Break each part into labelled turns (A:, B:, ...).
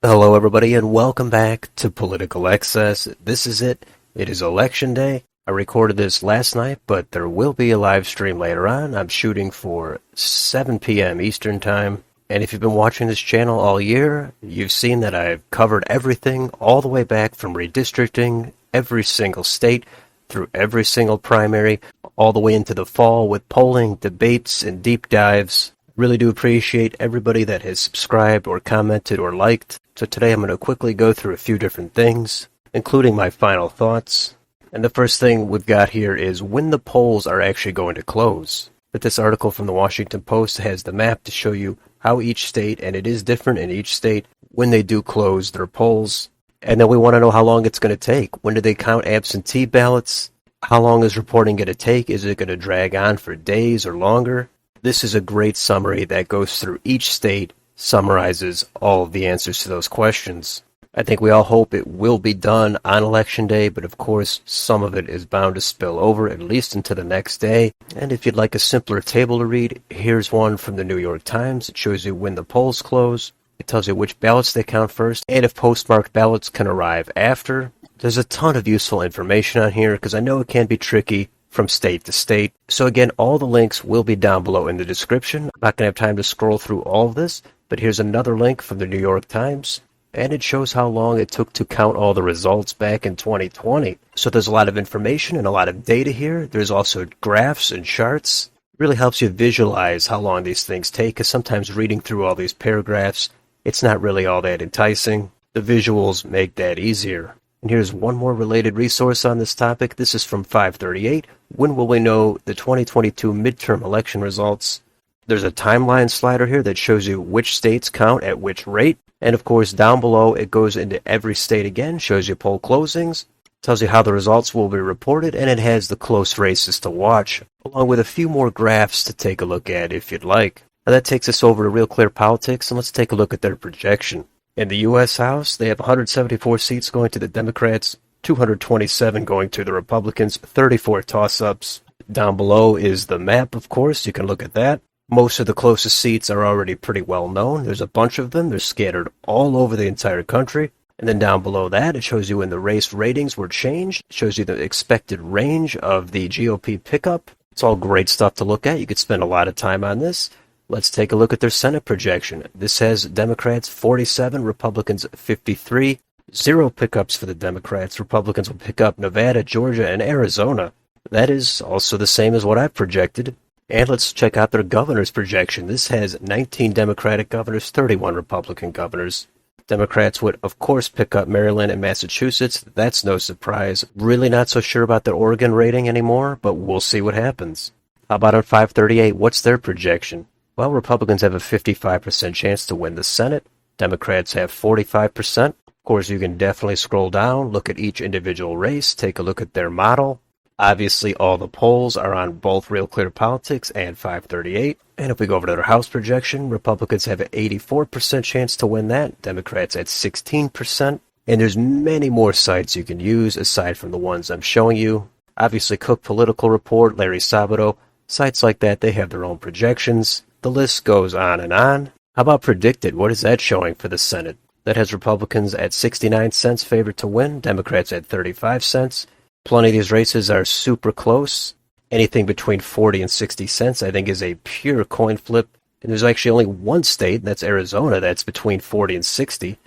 A: Hello, everybody, and welcome back to Political Excess. This is it. It is Election Day. I recorded this last night, but there will be a live stream later on. I'm shooting for 7 p.m. Eastern Time. And if you've been watching this channel all year, you've seen that I've covered everything all the way back from redistricting every single state through every single primary, all the way into the fall with polling, debates, and deep dives. Really do appreciate everybody that has subscribed or commented or liked. So today I'm going to quickly go through a few different things, including my final thoughts. And the first thing we've got here is when the polls are actually going to close. But this article from the Washington Post has the map to show you how each state, and it is different in each state, when they do close their polls. And then we want to know how long it's going to take. When do they count absentee ballots? How long is reporting going to take? Is it going to drag on for days or longer? This is a great summary that goes through each state, summarizes all of the answers to those questions. I think we all hope it will be done on Election Day, but of course some of it is bound to spill over at least into the next day. And if you'd like a simpler table to read, here's one from the New York Times. It shows you when the polls close. It tells you which ballots they count first, and if postmarked ballots can arrive after. There's a ton of useful information on here, because I know it can be tricky from state to state. So again, all the links will be down below in the description. I'm not going to have time to scroll through all of this, but here's another link from the New York Times, and it shows how long it took to count all the results back in 2020. So there's a lot of information and a lot of data here. There's also graphs and charts. It really helps you visualize how long these things take, because sometimes reading through all these paragraphs, it's not really all that enticing. The visuals make that easier. And here's one more related resource on this topic. This is from 538. When will we know the 2022 midterm election results? There's a timeline slider here that shows you which states count at which rate. And of course, down below, it goes into every state again, shows you poll closings, tells you how the results will be reported, and it has the close races to watch, along with a few more graphs to take a look at if you'd like. Now that takes us over to Real Clear Politics, and let's take a look at their projection. In the U.S. House, they have 174 seats going to the Democrats, 227 going to the Republicans, 34 toss-ups. Down below is the map, of course. You can look at that. Most of the closest seats are already pretty well known. There's a bunch of them. They're scattered all over the entire country. And then down below that, it shows you when the race ratings were changed. It shows you the expected range of the GOP pickup. It's all great stuff to look at. You could spend a lot of time on this. Let's take a look at their Senate projection. This has Democrats 47, Republicans 53. 0 pickups for the Democrats. Republicans will pick up Nevada, Georgia, and Arizona. That is also the same as what I've projected. And let's check out their governor's projection. This has 19 Democratic governors, 31 Republican governors. Democrats would, of course, pick up Maryland and Massachusetts. That's no surprise. Really not so sure about the Oregon rating anymore, but we'll see what happens. How about on 538? What's their projection? Well, Republicans have a 55% chance to win the Senate. Democrats have 45%. Of course, you can definitely scroll down, look at each individual race, take a look at their model. Obviously, all the polls are on both Real Clear Politics and 538. And if we go over to their House projection, Republicans have an 84% chance to win that. Democrats at 16%. And there's many more sites you can use aside from the ones I'm showing you. Obviously, Cook Political Report, Larry Sabato, sites like that, they have their own projections. The list goes on and on. How about Predicted? What is that showing for the Senate? That has Republicans at 69 cents favored to win, Democrats at 35 cents. Plenty of these races are super close. Anything between 40 and 60 cents, I think, is a pure coin flip. And there's actually only one state, that's Arizona, that's between 40 and 60.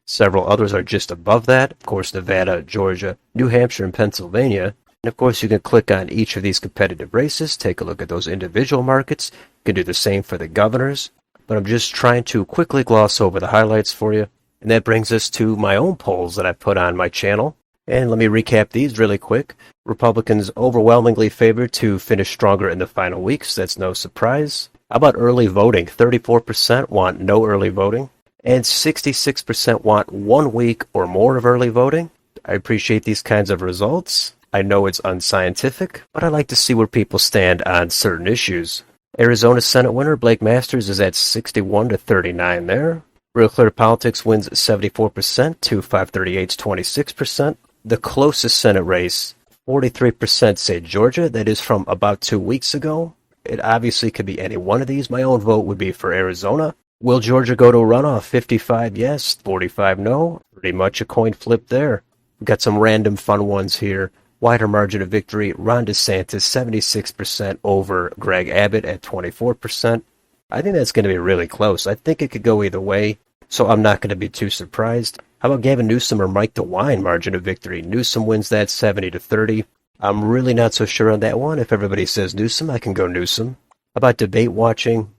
A: Several others are just above that. Of course, Nevada, Georgia, New Hampshire, and Pennsylvania. And of course, you can click on each of these competitive races, take a look at those individual markets. You can do the same for the governors. But I'm just trying to quickly gloss over the highlights for you. And that brings us to my own polls that I put on my channel. And let me recap these really quick. Republicans overwhelmingly favored to finish stronger in the final weeks. That's no surprise. How about early voting? 34% want no early voting. And 66% want 1 week or more of early voting. I appreciate these kinds of results. I know it's unscientific, but I like to see where people stand on certain issues. Arizona Senate winner Blake Masters is at 61 to 39 there. Real Clear Politics wins 74% to 538's 26%. The closest Senate race, 43% say Georgia. That is from about 2 weeks ago. It obviously could be any one of these. My own vote would be for Arizona. Will Georgia go to a runoff? 55 yes, 45 no. Pretty much a coin flip there. We've got some random fun ones here. Wider margin of victory, Ron DeSantis 76% over Greg Abbott at 24%. I think that's going to be really close. I think it could go either way, so I'm not going to be too surprised. How about Gavin Newsom or Mike DeWine margin of victory? Newsom wins that 70-30. I'm really not so sure on that one. If everybody says Newsom, I can go Newsom. How about debate watching?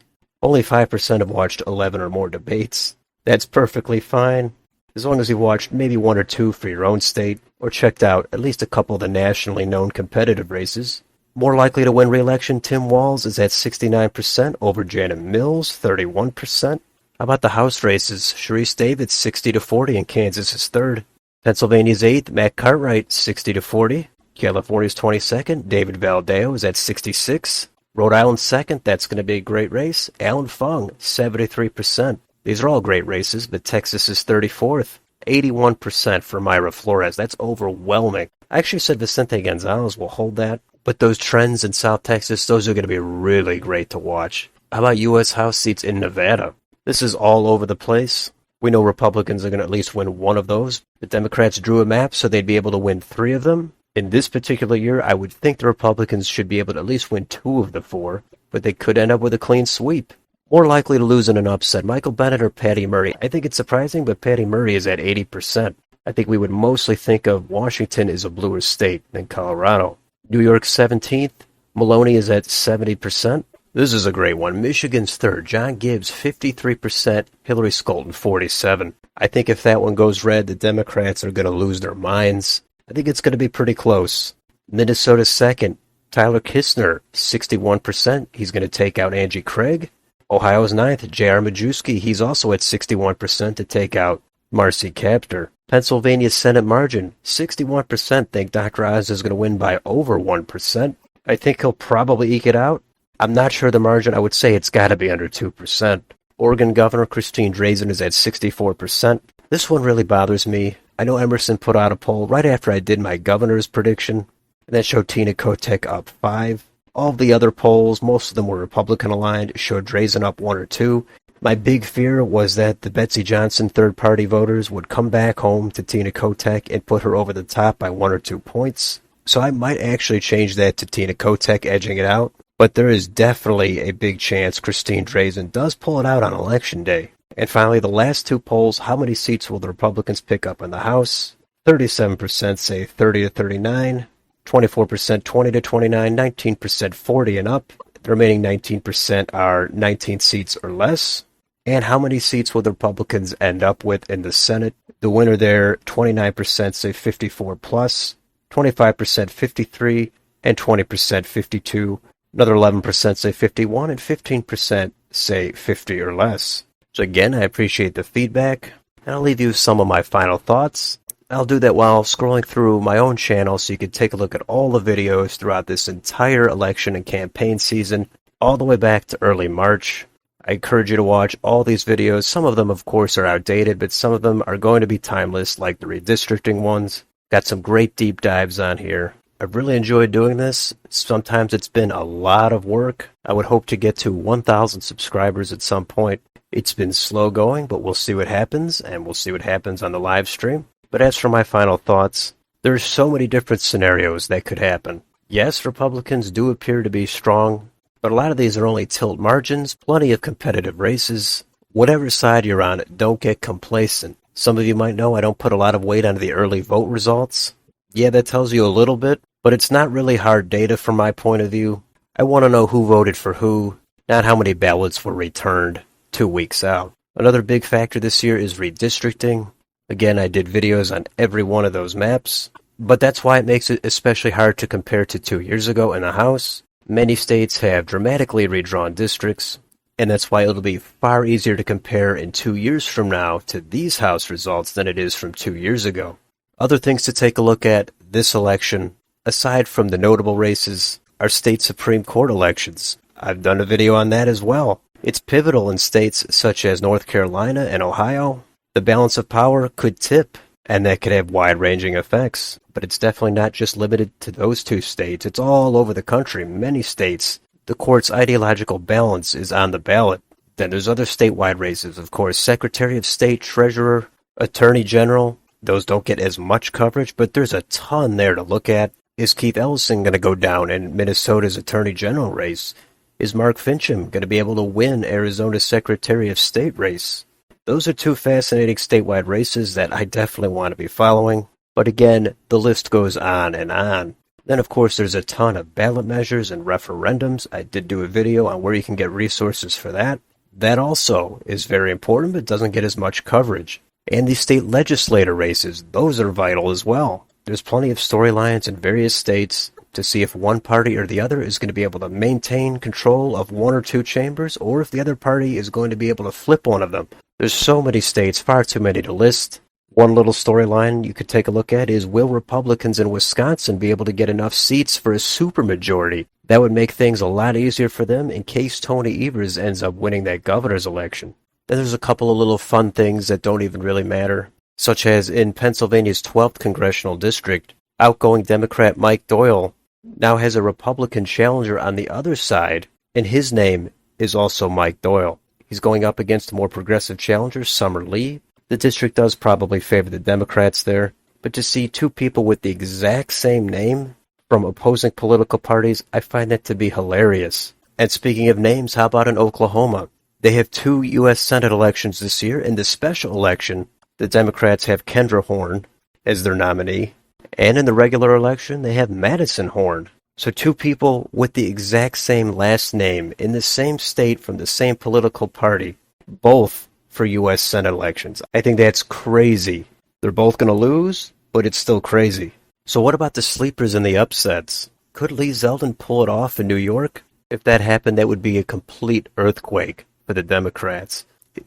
A: Only 5% have watched 11 or more debates. That's perfectly fine, as long as you watched maybe one or two for your own state, or checked out at least a couple of the nationally known competitive races. More likely to win re-election, Tim Walz is at 69% over Janet Mills, 31%. How about the House races? Sharice Davids, 60-40, and Kansas is third. Pennsylvania's 8th, Matt Cartwright, 60-40. California's 22nd, David Valdeo is at 66. Rhode Island's 2nd, that's going to be a great race. Alan Fung, 73%. These are all great races, but Texas is 34th. 81% for Mayra Flores. That's overwhelming. I actually said Vicente Gonzalez will hold that, but those trends in South Texas, those are going to be really great to watch. How about U.S. House seats in Nevada? This is all over the place. We know Republicans are going to at least win one of those. The Democrats drew a map so they'd be able to win 3 of them. In this particular year, I would think the Republicans should be able to at least win 2 of the 4, but they could end up with a clean sweep. More likely to lose in an upset, Michael Bennet or Patty Murray. I think it's surprising, but Patty Murray is at 80%. I think we would mostly think of Washington as a bluer state than Colorado. New York's 17th, Maloney is at 70%. This is a great one. Michigan's 3rd, John Gibbs, 53%, Hillary Scholten, 47%. I think if that one goes red, the Democrats are going to lose their minds. I think it's going to be pretty close. Minnesota's 2nd, Tyler Kistner, 61%. He's going to take out Angie Craig. Ohio's 9th, J.R. Majewski. He's also at 61% to take out Marcy Kaptur. Pennsylvania's Senate margin, 61% think Dr. Oz is going to win by over 1%. I think he'll probably eke it out. I'm not sure the margin. I would say it's got to be under 2%. Oregon Governor Christine Drazan is at 64%. This one really bothers me. I know Emerson put out a poll right after I did my governor's prediction, and that showed Tina Kotek up 5. All the other polls, most of them were Republican-aligned, showed Drazan up 1 or 2. My big fear was that the Betsy Johnson third-party voters would come back home to Tina Kotek and put her over the top by 1 or 2 points. So I might actually change that to Tina Kotek edging it out. But there is definitely a big chance Christine Drazan does pull it out on Election Day. And finally, the last 2 polls, how many seats will the Republicans pick up in the House? 37% say 30-39, 24% 20-29, 19% 40 and up. The remaining 19% are 19 seats or less. And how many seats will the Republicans end up with in the Senate? The winner there, 29% say 54 plus, 25% 53, and 20% 52. Another 11% say 51, and 15% say 50 or less. So again, I appreciate the feedback, and I'll leave you some of my final thoughts. I'll do that while scrolling through my own channel so you can take a look at all the videos throughout this entire election and campaign season, all the way back to early March. I encourage you to watch all these videos. Some of them, of course, are outdated, but some of them are going to be timeless, like the redistricting ones. Got some great deep dives on here. I've really enjoyed doing this. Sometimes it's been a lot of work. I would hope to get to 1,000 subscribers at some point. It's been slow going, but we'll see what happens, and we'll see what happens on the live stream. But as for my final thoughts, there's so many different scenarios that could happen. Yes, Republicans do appear to be strong, but a lot of these are only tilt margins, plenty of competitive races. Whatever side you're on, don't get complacent. Some of you might know I don't put a lot of weight on the early vote results. Yeah, that tells you a little bit, but it's not really hard data from my point of view. I want to know who voted for who, not how many ballots were returned 2 weeks out. Another big factor this year is redistricting. Again, I did videos on every one of those maps, but that's why it makes it especially hard to compare to 2 years ago in the House. Many states have dramatically redrawn districts, and that's why it'll be far easier to compare in 2 years from now to these House results than it is from 2 years ago. Other things to take a look at this election, aside from the notable races, are state Supreme Court elections. I've done a video on that as well. It's pivotal in states such as North Carolina and Ohio. The balance of power could tip, and that could have wide-ranging effects. But it's definitely not just limited to those 2 states. It's all over the country. Many states, the court's ideological balance is on the ballot. Then there's other statewide races, of course, Secretary of State, Treasurer, Attorney General. Those don't get as much coverage, but there's a ton there to look at. Is Keith Ellison going to go down in Minnesota's Attorney General race? Is Mark Finchem going to be able to win Arizona's Secretary of State race? Those are two fascinating statewide races that I definitely want to be following. But again, the list goes on and on. Then, of course, there's a ton of ballot measures and referendums. I did do a video on where you can get resources for that. That also is very important, but doesn't get as much coverage. And the state legislator races, those are vital as well. There's plenty of storylines in various states to see if one party or the other is going to be able to maintain control of one or two chambers, or if the other party is going to be able to flip one of them. There's so many states, far too many to list. One little storyline you could take a look at is, will Republicans in Wisconsin be able to get enough seats for a supermajority? That would make things a lot easier for them in case Tony Evers ends up winning that governor's election. Then there's a couple of little fun things that don't even really matter, such as in Pennsylvania's 12th congressional district, outgoing Democrat Mike Doyle now has a Republican challenger on the other side, and his name is also Mike Doyle. He's going up against a more progressive challenger, Summer Lee. The district does probably favor the Democrats there, but to see two people with the exact same name from opposing political parties, I find that to be hilarious. And speaking of names, how about in Oklahoma? They have two U.S. Senate elections this year. In the special election, the Democrats have Kendra Horn as their nominee, and in the regular election, they have Madison Horn. So two people with the exact same last name in the same state from the same political party, both for U.S. Senate elections. I think that's crazy. They're both going to lose, but it's still crazy. So what about the sleepers and the upsets? Could Lee Zeldin pull it off in New York? If that happened, that would be a complete earthquake for the Democrats.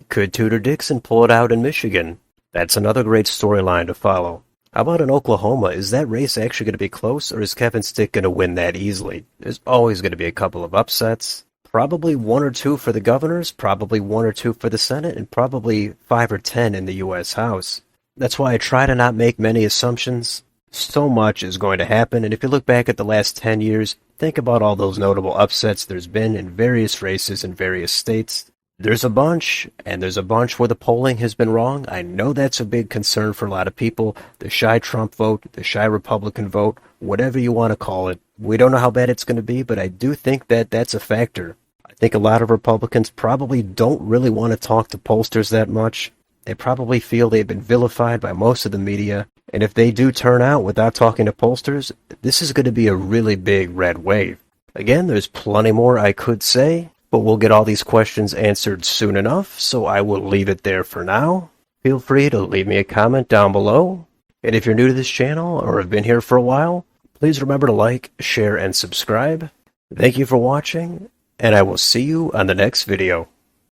A: Could Tudor Dixon pull it out in Michigan? That's another great storyline to follow. How about in Oklahoma? Is that race actually going to be close, or is Kevin Stitt going to win that easily? There's always going to be a couple of upsets. Probably one or two for the governors, probably one or two for the Senate, and probably 5 or 10 in the U.S. House. That's why I try to not make many assumptions. So much is going to happen, and if you look back at the last 10 years, think about all those notable upsets there's been in various races in various states. There's a bunch, and there's a bunch where the polling has been wrong. I know that's a big concern for a lot of people. The shy Trump vote, the shy Republican vote, whatever you want to call it. We don't know how bad it's going to be, but I do think that that's a factor. I think a lot of Republicans probably don't really want to talk to pollsters that much. They probably feel they've been vilified by most of the media. And if they do turn out without talking to pollsters, this is going to be a really big red wave. Again, there's plenty more I could say, but we'll get all these questions answered soon enough, so I will leave it there for now. Feel free to leave me a comment down below. And if you're new to this channel or have been here for a while, please remember to like, share, and subscribe. Thank you for watching, and I will see you on the next video.